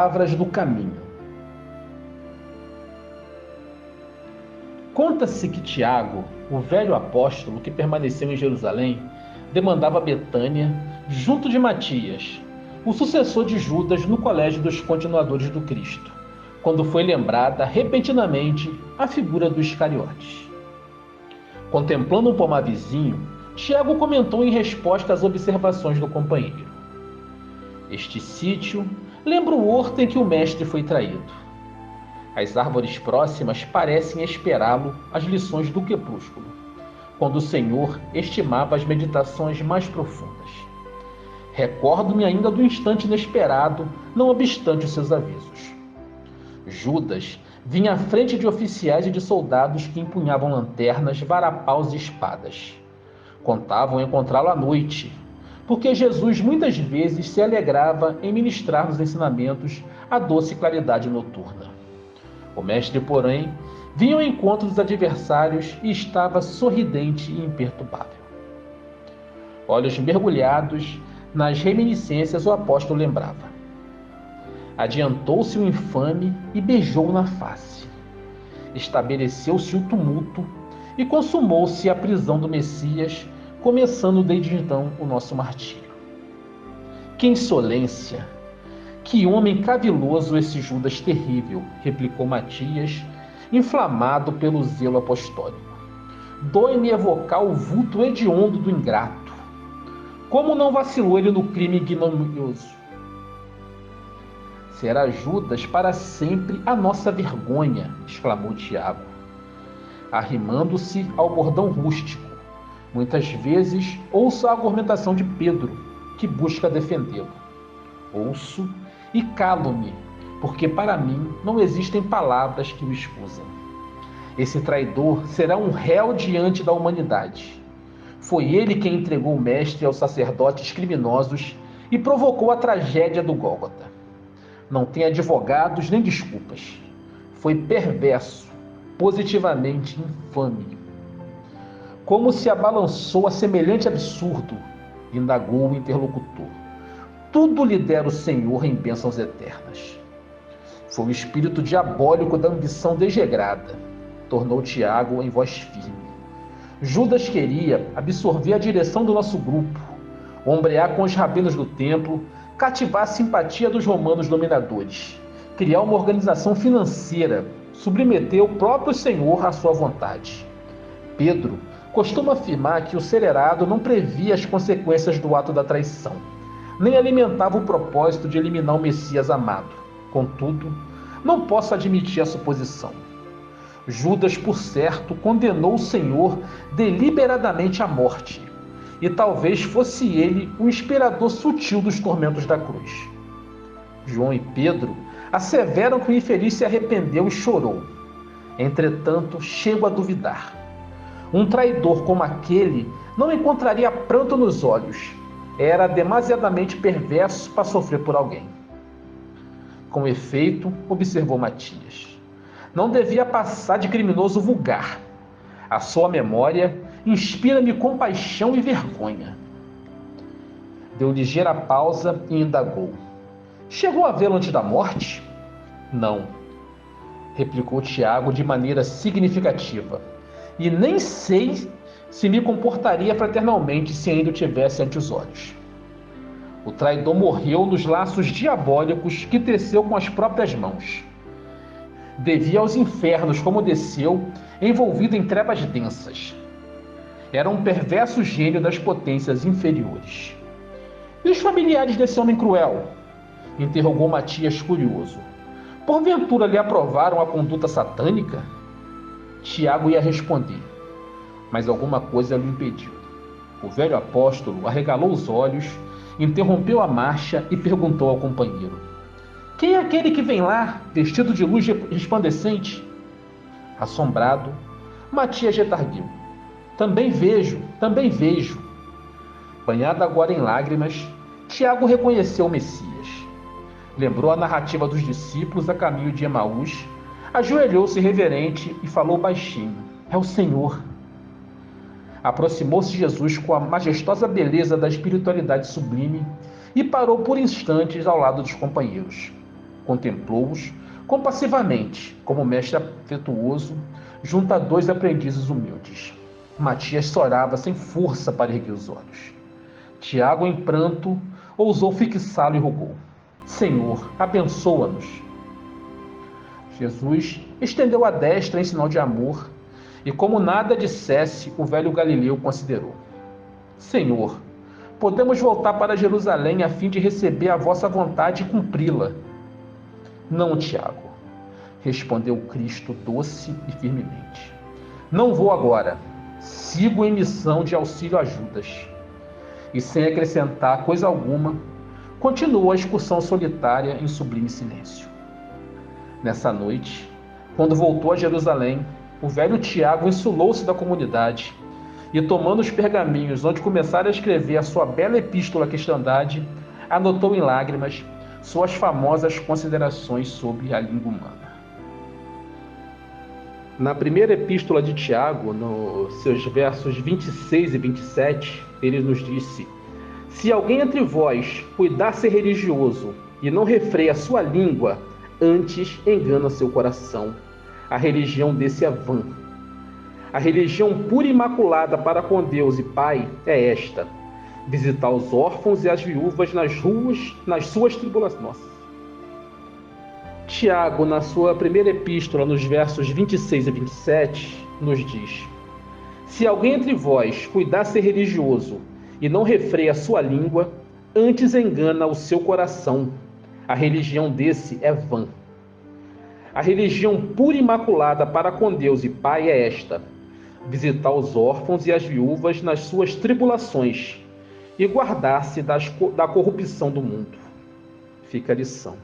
palavras do caminho. Conta-se que Tiago, o velho apóstolo que permaneceu em Jerusalém, demandava Betânia, junto de Matias, o sucessor de Judas no colégio dos continuadores do Cristo, quando foi lembrada repentinamente a figura do Iscariotes. Contemplando um pomar vizinho, Tiago comentou em resposta às observações do companheiro: "Este sítio lembra o horto em que o mestre foi traído. As árvores próximas parecem esperá-lo às lições do crepúsculo, quando o Senhor estimava as meditações mais profundas. Recordo-me ainda do instante inesperado, não obstante os seus avisos. Judas vinha à frente de oficiais e de soldados que empunhavam lanternas, varapaus e espadas. Contavam encontrá-lo à noite, porque Jesus muitas vezes se alegrava em ministrar nos ensinamentos a doce claridade noturna. O mestre, porém, vinha ao encontro dos adversários e estava sorridente e imperturbável. Olhos mergulhados nas reminiscências, o apóstolo lembrava. Adiantou-se o infame e beijou-o na face. Estabeleceu-se o tumulto e consumou-se a prisão do Messias, começando desde então o nosso martírio. Que insolência! Que homem caviloso esse Judas terrível, replicou Matias, inflamado pelo zelo apostólico. Dói-me evocar o vulto hediondo do ingrato. Como não vacilou ele no crime ignominioso? Será Judas para sempre a nossa vergonha, exclamou Tiago, arrimando-se ao bordão rústico. Muitas vezes ouço a argumentação de Pedro, que busca defendê-lo. Ouço e calo-me, porque para mim não existem palavras que o escusem. Esse traidor será um réu diante da humanidade. Foi ele quem entregou o mestre aos sacerdotes criminosos e provocou a tragédia do Gólgota. Não tem advogados nem desculpas. Foi perverso, positivamente infame. Como se abalançou a semelhante absurdo, indagou o interlocutor. Tudo lhe dera o Senhor em bênçãos eternas. Foi o espírito diabólico da ambição degenerada, tornou Tiago em voz firme. Judas queria absorver a direção do nosso grupo, ombrear com os rabinos do templo, cativar a simpatia dos romanos dominadores, criar uma organização financeira, submeter o próprio Senhor à sua vontade. Pedro costuma afirmar que o celerado não previa as consequências do ato da traição, nem alimentava o propósito de eliminar o Messias amado. Contudo, não posso admitir a suposição. Judas, por certo, condenou o Senhor deliberadamente à morte, e talvez fosse ele o inspirador sutil dos tormentos da cruz. João e Pedro asseveram que o infeliz se arrependeu e chorou. Entretanto, chego a duvidar. Um traidor como aquele não encontraria pranto nos olhos. Era demasiadamente perverso para sofrer por alguém. Com efeito, observou Matias, não devia passar de criminoso vulgar. A sua memória inspira-me compaixão e vergonha. Deu ligeira pausa e indagou. Chegou a vê-lo antes da morte? Não, replicou Tiago de maneira significativa. E nem sei se me comportaria fraternalmente se ainda o tivesse ante os olhos. O traidor morreu nos laços diabólicos que teceu com as próprias mãos. Devia aos infernos como desceu, envolvido em trevas densas. Era um perverso gênio das potências inferiores. E os familiares desse homem cruel? Interrogou Matias curioso. Porventura lhe aprovaram a conduta satânica? Tiago ia responder, mas alguma coisa lhe impediu. O velho apóstolo arregalou os olhos, interrompeu a marcha e perguntou ao companheiro: quem é aquele que vem lá, vestido de luz resplandecente? Assombrado, Matias retarguiu. Também vejo. Banhado agora em lágrimas, Tiago reconheceu o Messias. Lembrou a narrativa dos discípulos a caminho de Emaús, ajoelhou-se reverente e falou baixinho: é o Senhor. Aproximou-se Jesus com a majestosa beleza da espiritualidade sublime e parou por instantes ao lado dos companheiros. Contemplou-os compassivamente, como mestre afetuoso, junto a 2 aprendizes humildes. Matias chorava sem força para erguer os olhos. Tiago, em pranto, ousou fixá-lo e rogou: Senhor, abençoa-nos. Jesus estendeu a destra em sinal de amor, e como nada dissesse, o velho Galileu considerou: Senhor, podemos voltar para Jerusalém a fim de receber a vossa vontade e cumpri-la. Não, Tiago, respondeu Cristo doce e firmemente. Não vou agora. Sigo em missão de auxílio a Judas. E sem acrescentar coisa alguma, continuou a excursão solitária em sublime silêncio. Nessa noite, quando voltou a Jerusalém, o velho Tiago insulou-se da comunidade e, tomando os pergaminhos onde começara a escrever a sua bela epístola à cristandade, anotou em lágrimas suas famosas considerações sobre a língua humana. Na primeira epístola de Tiago, nos seus versos 26 e 27, ele nos disse: Se alguém entre vós cuidar ser religioso e não refreia a sua língua, antes engana seu coração. A religião desse é vã. A religião pura e imaculada para com Deus e Pai é esta: visitar os órfãos e as viúvas nas ruas, nas suas tribulações. Tiago, na sua primeira epístola, nos versos 26 e 27, nos diz: Se alguém entre vós cuidar ser religioso e não refreia a sua língua, antes engana o seu coração. A religião desse é vã. A religião pura e imaculada para com Deus e Pai é esta: visitar os órfãos e as viúvas nas suas tribulações e guardar-se da corrupção do mundo. Fica a lição.